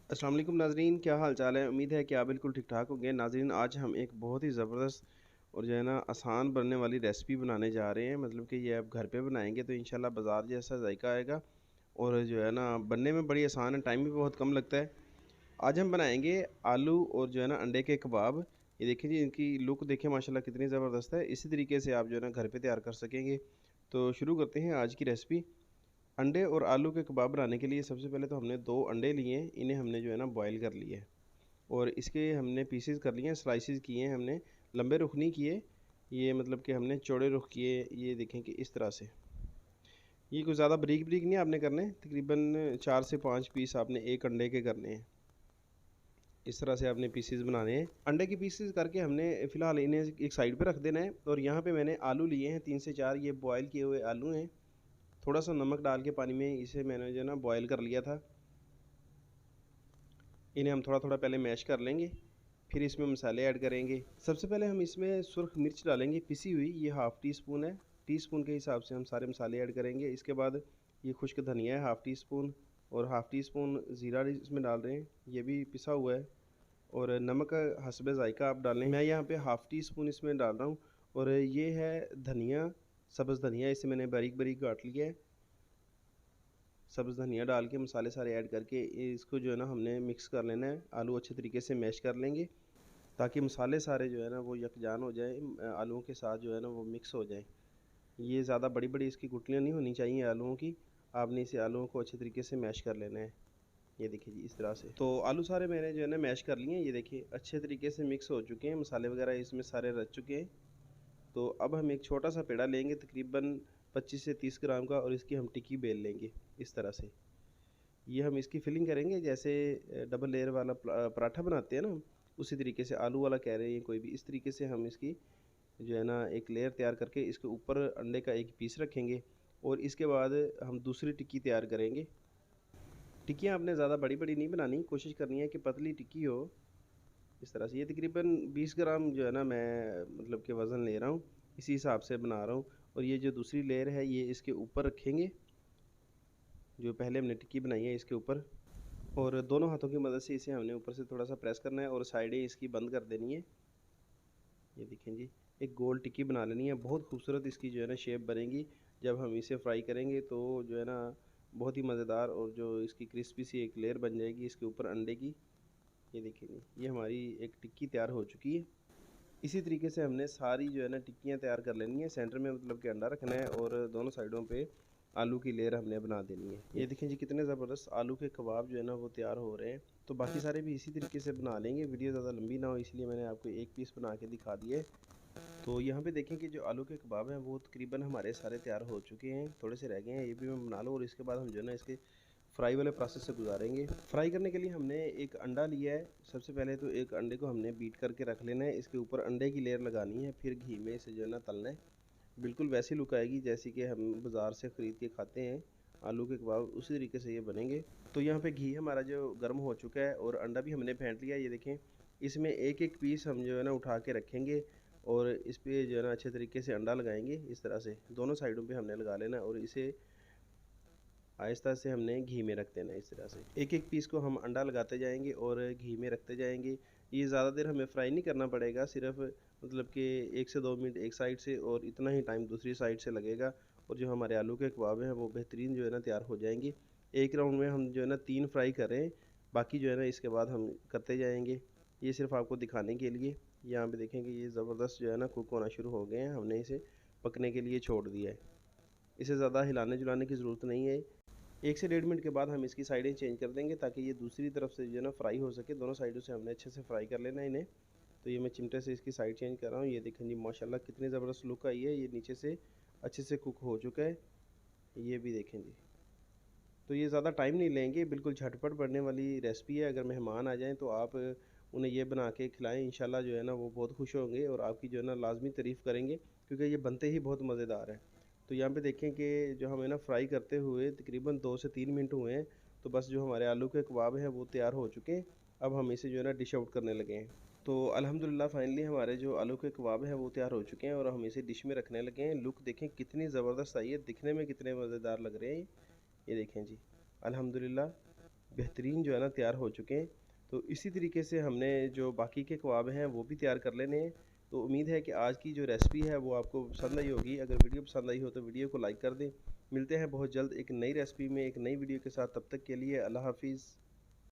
अस्सलाम वालेकुम नाज़रीन, क्या हाल चाल है। उम्मीद है कि आप बिल्कुल ठीक ठाक होंगे। नाज़रीन, आज हम एक बहुत ही ज़बरदस्त और जो है ना आसान बनने वाली रेसिपी बनाने जा रहे हैं। मतलब कि ये आप घर पे बनाएंगे तो इंशाल्लाह बाज़ार जैसा जायका आएगा और जो है ना बनने में बड़ी आसान है, टाइम भी बहुत कम लगता है। आज हम बनाएंगे आलू और जो है ना अंडे के कबाब। ये देखिए जी, इनकी लुक देखिए माशाल्लाह कितनी ज़बरदस्त है। इसी तरीके से आप जो है ना घर पे तैयार कर सकेंगे। तो शुरू करते हैं आज की रेसिपी। अंडे और आलू के कबाब बनाने के लिए सबसे पहले तो हमने 2 अंडे लिए हैं, इन्हें हमने जो है ना बॉयल कर लिया है और इसके हमने पीसेस कर लिए हैं, स्लाइसेस किए हैं हमने, लंबे रुख नहीं किए, ये मतलब कि हमने चौड़े रुख किए। ये देखें कि इस तरह से, ये कुछ ज़्यादा बारीक बारीक नहीं आपने करने, तकरीबन 4 से 5 पीस आपने एक अंडे के करने हैं। इस तरह से आपने पीसेस बनाने हैं। अंडे के पीसेस करके हमने फ़िलहाल इन्हें एक साइड पे रख देना है और यहाँ पे मैंने आलू लिए हैं 3 से 4, ये बॉयल किए हुए आलू हैं। थोड़ा सा नमक डाल के पानी में इसे मैंने जो है ना बॉयल कर लिया था। इन्हें हम थोड़ा थोड़ा पहले मैश कर लेंगे, फिर इसमें मसाले ऐड करेंगे। सबसे पहले हम इसमें सुरख मिर्च डालेंगे पिसी हुई, ये हाफ़ टी स्पून है। टीस्पून के हिसाब से हम सारे मसाले ऐड करेंगे। इसके बाद ये खुश्क धनिया है हाफ़ टी स्पून और हाफ़ टी स्पून ज़ीरा इसमें डाल रहे हैं, ये भी पिसा हुआ है। और नमक हस्बे ज़ायका आप डालें, मैं यहाँ पे हाफ़ टी स्पून इसमें डाल रहा हूँ। और ये है धनिया, सब्ज़ धनिया, इसे मैंने बारीक बारीक काट लिया है। सब्ज़ धनिया डाल के मसाले सारे ऐड करके इसको जो है ना हमने मिक्स कर लेना है। आलू अच्छे तरीके से मैश कर लेंगे ताकि मसाले सारे जो है ना वो यकजान हो जाए, आलूओं के साथ जो है ना वो मिक्स हो जाए। ये ज़्यादा बड़ी बड़ी इसकी गुठलियाँ नहीं होनी चाहिए आलूओं की। आपने इसे आलूओं को अच्छे तरीके से मैश कर लेना है। ये देखिए जी, इस तरह से। तो आलू सारे मैंने जो है ना मैश कर लिए हैं। ये देखिए अच्छे तरीके से मिक्स हो चुके हैं, मसाले वगैरह इसमें सारे रच चुके हैं। तो अब हम एक छोटा सा पेड़ा लेंगे तकरीबन 25 से 30 ग्राम का और इसकी हम टिक्की बेल लेंगे इस तरह से। ये हम इसकी फिलिंग करेंगे जैसे डबल लेयर वाला पराठा बनाते हैं ना, उसी तरीके से। आलू वाला कह रहे हैं कोई भी, इस तरीके से हम इसकी जो है ना एक लेयर तैयार करके इसके ऊपर अंडे का एक पीस रखेंगे और इसके बाद हम दूसरी टिक्की तैयार करेंगे। टिक्कियाँ आपने ज़्यादा बड़ी बड़ी नहीं बनानी, कोशिश करनी है कि पतली टिक्की हो। इस तरह से ये तकरीबन 20 ग्राम जो है ना मैं मतलब कि वज़न ले रहा हूँ, इसी हिसाब से बना रहा हूँ। और ये जो दूसरी लेयर है ये इसके ऊपर रखेंगे, जो पहले हमने टिक्की बनाई है इसके ऊपर। और दोनों हाथों की मदद से इसे हमने ऊपर से थोड़ा सा प्रेस करना है और साइडें इसकी बंद कर देनी है। ये देखें जी, एक गोल टिक्की बना लेनी है। बहुत खूबसूरत इसकी जो है ना शेप बनेगी। जब हम इसे फ्राई करेंगे तो जो है ना बहुत ही मज़ेदार और जो इसकी क्रिस्पी सी एक लेयर बन जाएगी इसके ऊपर अंडे की। ये देखेंगे, ये हमारी एक टिक्की तैयार हो चुकी है। इसी तरीके से हमने सारी जो है ना टिक्कियाँ तैयार कर लेनी है। सेंटर में मतलब कि अंडा रखना है और दोनों साइडों पे आलू की लेयर हमने बना देनी है। ये देखें जी, कितने ज़बरदस्त आलू के कबाब जो है ना वो तैयार हो रहे हैं। तो बाकी सारे भी इसी तरीके से बना लेंगे, वीडियो ज़्यादा लंबी ना हो इसलिए मैंने आपको एक पीस बना के दिखा दिया है। तो यहाँ पे देखें कि जो आलू के कबाब हैं वो तकरीबन हमारे सारे तैयार हो चुके हैं, थोड़े से रह गए हैं, ये भी मैं बना लूँ और इसके बाद हम जो है ना इसके फ्राई वाले प्रोसेस से गुजारेंगे। फ्राई करने के लिए हमने एक अंडा लिया है। सबसे पहले तो एक अंडे को हमने बीट करके रख लेना है, इसके ऊपर अंडे की लेयर लगानी है, फिर घी में इसे जो है ना तलना है। बिल्कुल वैसी लुक आएगी जैसी कि हम बाज़ार से ख़रीद के खाते हैं आलू के कबाब, उसी तरीके से ये बनेंगे। तो यहाँ पे घी हमारा जो गर्म हो चुका है और अंडा भी हमने फेंट लिया। ये देखें, इसमें एक एक पीस हम जो है ना उठा के रखेंगे और इस पे जो है ना अच्छे तरीके से अंडा लगाएंगे। इस तरह से दोनों साइडों पे हमने लगा लेना और इसे आहिस्ता से हमने घी में रख देना है। इस तरह से एक एक पीस को हम अंडा लगाते जाएंगे और घी में रखते जाएंगे। ये ज़्यादा देर हमें फ्राई नहीं करना पड़ेगा, सिर्फ मतलब कि 1 से 2 मिनट एक साइड से और इतना ही टाइम दूसरी साइड से लगेगा और जो हमारे आलू के कबाब हैं वो बेहतरीन जो है ना तैयार हो जाएंगे। एक राउंड में हम जो है ना 3 फ्राई करें, बाकी जो है ना इसके बाद हम करते जाएंगे। ये सिर्फ आपको दिखाने के लिए। यहाँ पे देखेंगे ये ज़बरदस्त जो है ना कुक होना शुरू हो गए हैं, हमने इसे पकने के लिए छोड़ दिया है। इसे ज़्यादा हिलाने जुलाने की ज़रूरत नहीं है। 1 से 1.5 मिनट के बाद हम इसकी साइडें चेंज कर देंगे ताकि ये दूसरी तरफ से जो है ना फ्राई हो सके। दोनों साइडों से हमने अच्छे से फ्राई कर लेना है इन्हें। तो ये मैं चिमटे से इसकी साइड चेंज कर रहा हूँ। ये देखें जी, माशाल्लाह कितनी ज़बरदस्त लुक आई है। ये नीचे से अच्छे से कुक हो चुका है, ये भी देखें जी। तो ये ज़्यादा टाइम नहीं लेंगे, बिल्कुल झटपट बनने वाली रेसिपी है। अगर मेहमान आ जाएँ तो आप उन्हें ये बना के खिलाएँ, इंशाल्लाह जो है ना वो बहुत खुश होंगे और आपकी जो है ना लाज़मी तारीफ़ करेंगे, क्योंकि ये बनते ही बहुत मज़ेदार हैं। तो यहाँ पे देखें कि जो हमें ना फ्राई करते हुए तकरीबन 2 से 3 मिनट हुए हैं, तो बस जो हमारे आलू के कबाब हैं वो तैयार हो चुके हैं। अब हम इसे जो है ना डिश आउट करने लगे हैं। तो अल्हम्दुलिल्लाह फाइनली हमारे जो आलू के कबाब हैं वो तैयार हो चुके हैं और हम इसे डिश में रखने लगे हैं। लुक देखें कितनी ज़बरदस्त आई है, दिखने में कितने मज़ेदार लग रहे हैं। ये देखें जी, अल्हम्दुलिल्लाह बेहतरीन जो है ना तैयार हो चुके हैं। तो इसी तरीके से हमने जो बाकी के कबाब हैं वो भी तैयार कर लेने हैं। तो उम्मीद है कि आज की जो रेसिपी है वो आपको पसंद आई होगी। अगर वीडियो पसंद आई हो तो वीडियो को लाइक कर दें। मिलते हैं बहुत जल्द एक नई रेसिपी में, एक नई वीडियो के साथ। तब तक के लिए अल्लाह हाफिज़।